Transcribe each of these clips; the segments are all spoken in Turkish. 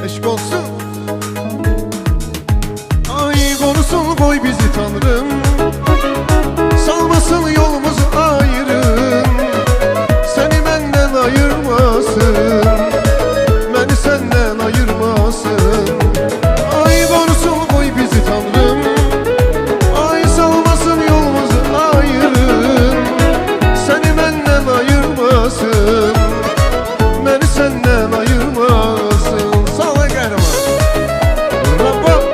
Eşk olsun. Ay korusun koy bizi Tanrım, salmasın yolumuzu ayrı, seni benden ayırmasın, beni senden ayırmasın. Ay korusun koy bizi Tanrım, ay salmasın yolumuzu ayrı, seni benden ayırmasın, beni senden ayırmasın. Sağ ol kahraman Rabbim.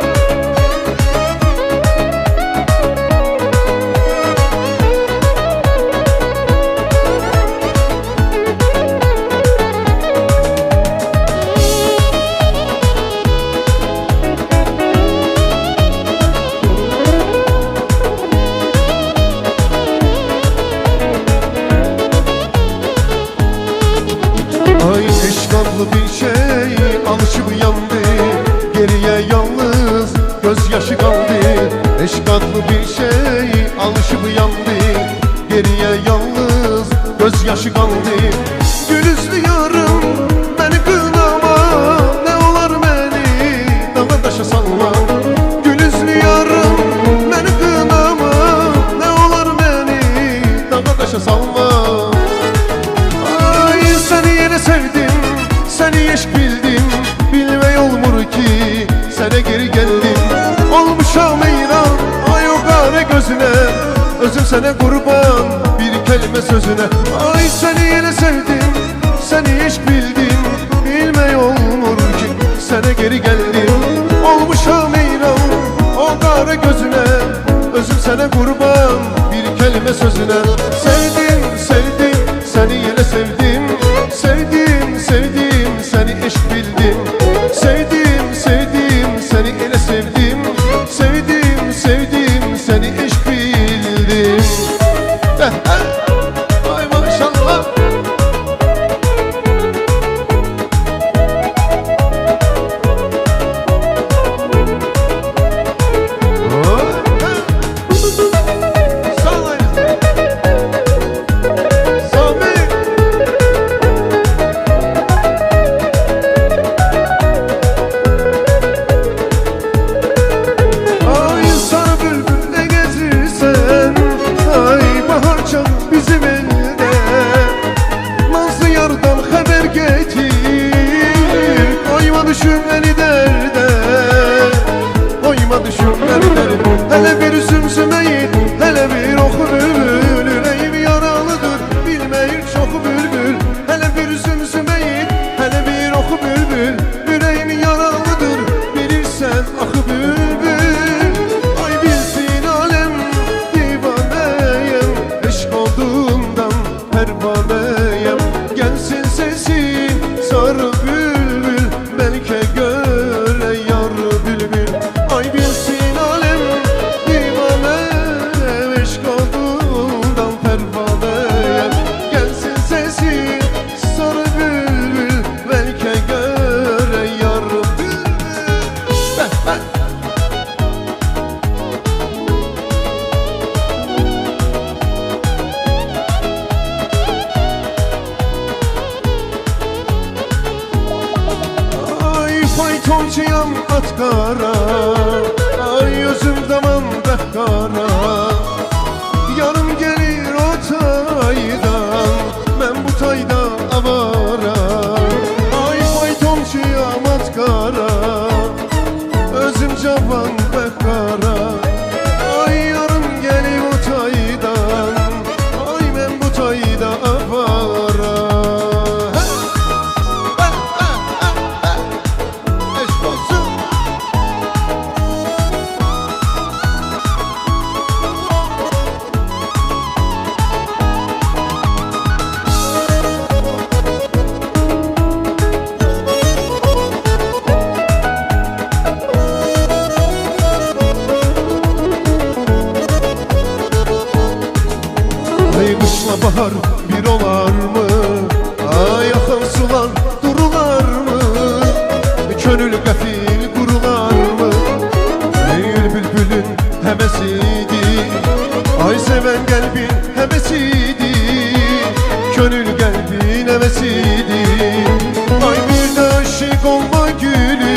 Ay eşkatlı bir şey alışıp yandı, geriye yalnız gözyaşı kaldı. Eşkatlı bir şey alışıp yandı, geriye yalnız gözyaşı kaldı. Gül yüzlü yarım beni kınama, ne olur beni dağa taşa salma. Gül yüzlü yarım beni kınama, ne olur beni dağa taşa salma. Sevdim, seni eşk bildim, bilmey olmur ki sana geri geldim. Olmuşam eyran, ay o kare gözüne, özüm sana kurban, bir kelime sözüne. Ay seni yine sevdim, seni eşk bildim, bilmey olmur ki sana geri geldim. Olmuşam eyran, o kare gözüne, özüm sana kurban, bir kelime sözüne. Sevdim, sevdim, seni yine sevdim. Sevdim, sevdim, seni eşk bildim. Sevdim, sevdim, seni ele sevdim. Sevdim, sevdim, seni eşk bildim. Ay maşallah. Sağ ol. Bizim elde nazlı yardan haber getir, koyma düşün beni derde, koyma düşün beni derde. Hele bir sümsümeyi, hele bir oku bülbül, yüreğim yaralıdır bilmeyir çok bülbül. Hele bir sümsümeyi, hele bir oku bülbül, yüreğim yaralıdır bilirsen akı bülbül. Ay bilsin alem divaneyim, eşk olduğundan pervaneyim. Gelsin sesin sarı bülbül, belki göre yar bülbül. Ay bilsin alem divaneyim, eşk olduğundan pervaneyim. Gelsin sesin sarı bülbül, belki göre yar bülbül. Faytoncuyam at kara, ay özüm daman kara. Yarım gelir o taydan, ben bu tayda avara. Ay faytoncuyam at kara, özüm cavan kara. Ay yarım gelir o taydan, ay ben bu tayda avara. Ay kışla bahar bir olar mı? Ay akan sular durular mı? Könül gafil kurular mı? Ey bülbülün hevesiydi, ay seven kalbin hevesiydi, könül kalbin hevesiydi. Ay bir de aşık olma gülü,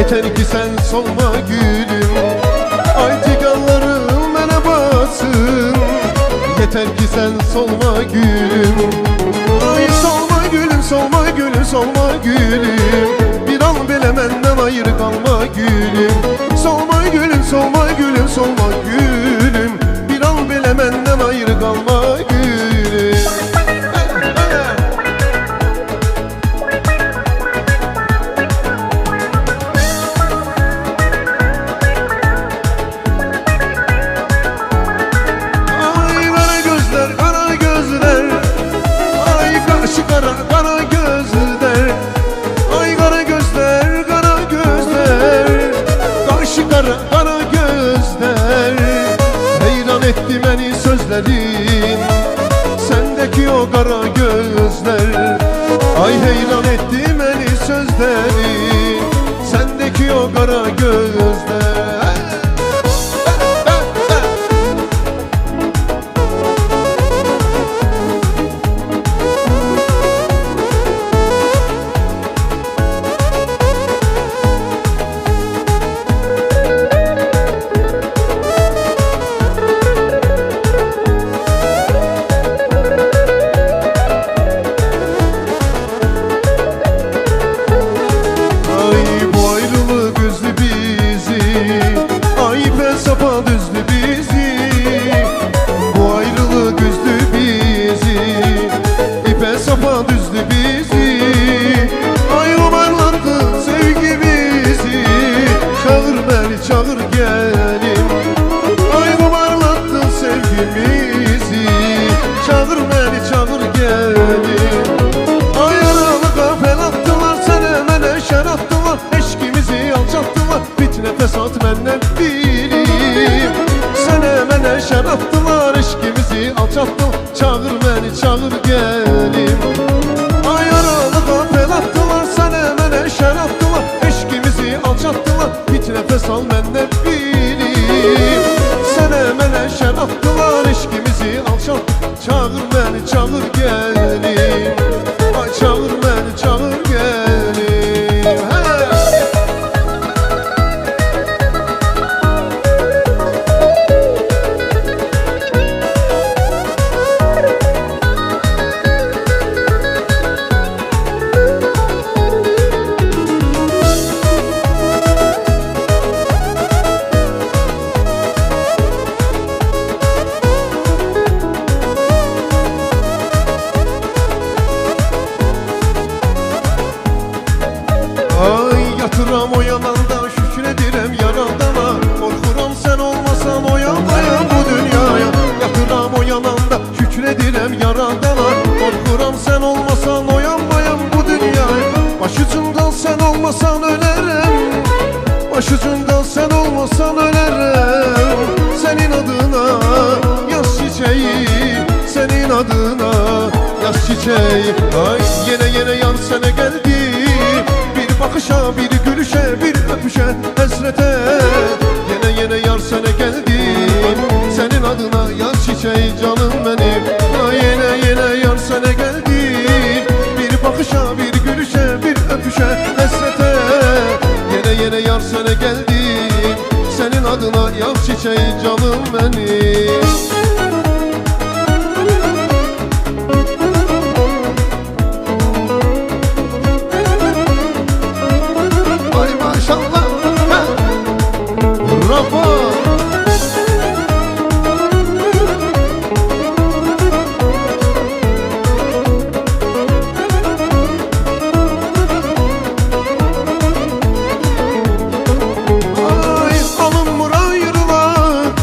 Yeter ki sen solma gülüm. Ay tikanlarım bana batsın. Yeter ki sen solma gülüm. Ay solma gülüm, solma gülüm, solma gülüm. Bir an bile benden ayrı kalma gülüm. Solma gülüm, solma gülüm, solma gülüm. Bir an bile benden ayrı kalma gülüm. Kara gözler, ay kara gözler, kara gözler, kaşı kara gözler. Heyran etti beni sözlerin, sendeki o kara gözler. Ay heyran etti beni sözlerin, sendeki o kara gözler. Sapa düzdü bizi, bu ayrılık üzdü bizi. İpe sapa düzdü bizi, ay umarlandı sevgimizi. Çağır beni, çağır gelim, ay umarlandı sevgimizi. Çağır beni, çağır gelim. Ay aralı kafel attılar, sana mene şer attılar. Eşkimizi alçattılar, fitne fesat benden bilir. Sen hemen şer attılar, eşkimizi alçattılar. Çağır beni, çağır gelim. Ay aralı kafel attılar, sen hemen şer attılar. Eşkimizi alçattılar, hiç nefes al benden bilim. Sen hemen şer attılar, eşkimizi alçattılar. Çağır beni, çağır gelim. Ay çağır beni, çağır gelim. Ay yatıram o yalanda, şükredirem yaradana. Korkuram sen olmasan oyanmayam bu dünyaya. Yatıram o yalanda, şükredirem yaradana. Korkuram sen olmasan oyanmayam bu dünyaya. Başucumda sen olmasan ölerim, başucumda sen olmasan ölerim. Senin adına yaz çiçeği, senin adına yaz çiçeği. Ay yine yine yan sene geldi, bakışa, bir gülüşe, bir öpüşe, hasrete. Yine yine yar sene geldi, senin adına yaz çiçeği canım benim. Yine yine yar sene geldi, bir bakışa, bir gülüşe, bir öpüşe, hasrete. Yine yine yar sene geldi, senin adına yaz çiçeği canım benim. Ay alınmır ayrılık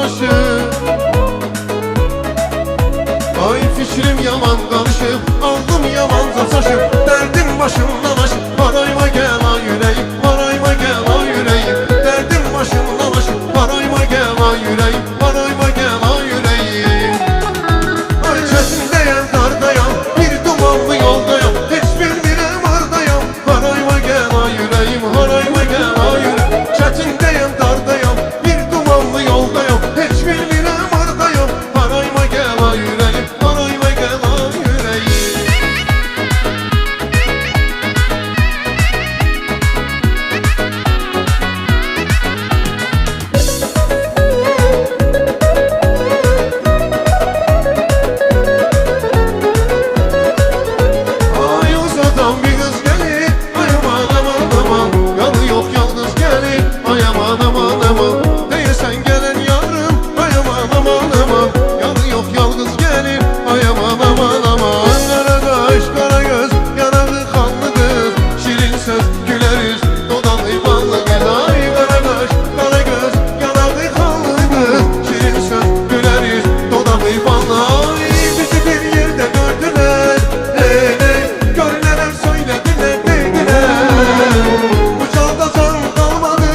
dolaşır. Ay fikrim yaman karışıp, aldım yamanca saçıp, derdim başımdan aşıp, varayma gel ay yüreğim, varayma gel ay yüreğim. Derdim başımdan aşıp, varayma gel ay yüreğim, varayma gel ay yüreğim. Ay çetindeyim, dardayam, bir dumanlı yoldayam, hiç bilmirəm ardayam. Varayma gel ay yüreğim, varayma gel ay yüreğim. Çetindeyim, dardayam, bir dumanlı yoldayam, hiç bilmirəm ardayam. Varayma gel ay yüreğim, varayma gel ay yüreğim. Ay uzadan bir kız gelir, ay aman aman aman. Yanı yok yalnız gelir, ay aman aman aman. Değilsen gelen yarım, ay aman aman aman. Yanı yok yalnız gelir, ay aman aman aman. Kara kaş, kara göz, yanağı kanlı kız. Şirin söz, güler yüz, dodalı ballı kız. Ay kara kaş, kara göz, yanağı kanlı kız. Şirin söz, güler yüz, dodalı ballı. Ay bizi bir yerde gördüler, hey hey. Görüneler söylediler, dediler. Bu çağda can kalmadı,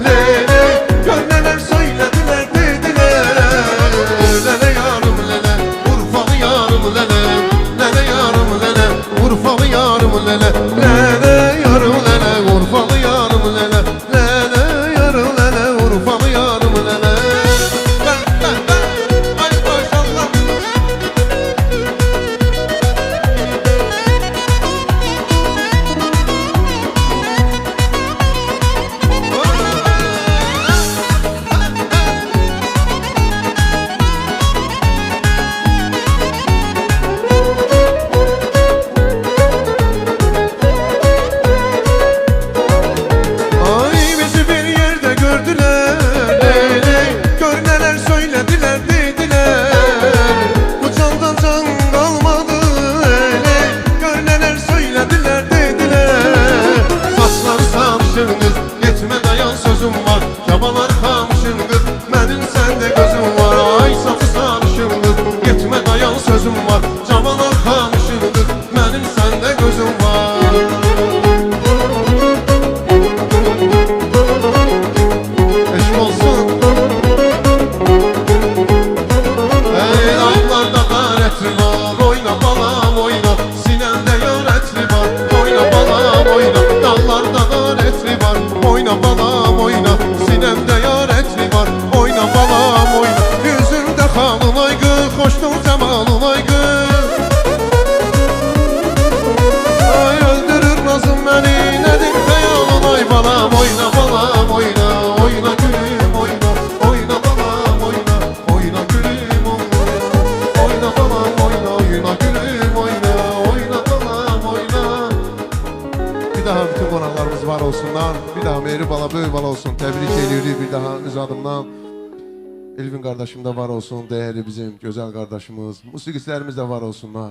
lele. Görüneler söylediler, dediler. Lele yarım lele, Urfalı yarım lele. Lele yarım lele, Urfalı yarım lele. Lele yarım lele, Urfalı yarım lele. Lele yarım lele, Urfalı yarım lele. Ay maşallah. Ay bizi bir yerde gördüler, ley. Görüneler söylediler, dediler. Bu candan can kalmadı, ley. Görüneler söylediler, dediler. Saçları sarışın kız, yetme dayan sözüm var. Yabalar kalmışın kız, benim sende gözüm var. Ay saçı sarışın kız, yetme dayan sözüm var. Cabalar kalmışın kız, benim sende gözüm var. Eşk olsun. Ey dağlarda garetli var, oyna balam oyna. Sinende yöretli var, oyna balam oyna. Dağlarda garetli var, oyna balam oyna. Sinende yöretli var, oyna balam oyna. Yüzünde halın aygı, hoşnul cemalın aygı. Ay öldürür nazım beni, nedir hayalın ay balam. Oyna balam oyna, oyna gülüm oyna. Oyna balam oyna, oyna gülüm oyna. Oyna balam oyna, oyna gülüm oyna. Oyna balam oyna. Bir daha bütün konaklarımız var olsunlar. Bir daha Mehri bala, böyük bala olsun. Tebrik ediyoruz bir daha öz adımdan. Elvin kardeşim de var olsun, değerli bizim güzel kardeşimiz. Musikistlerimiz de var olsunlar.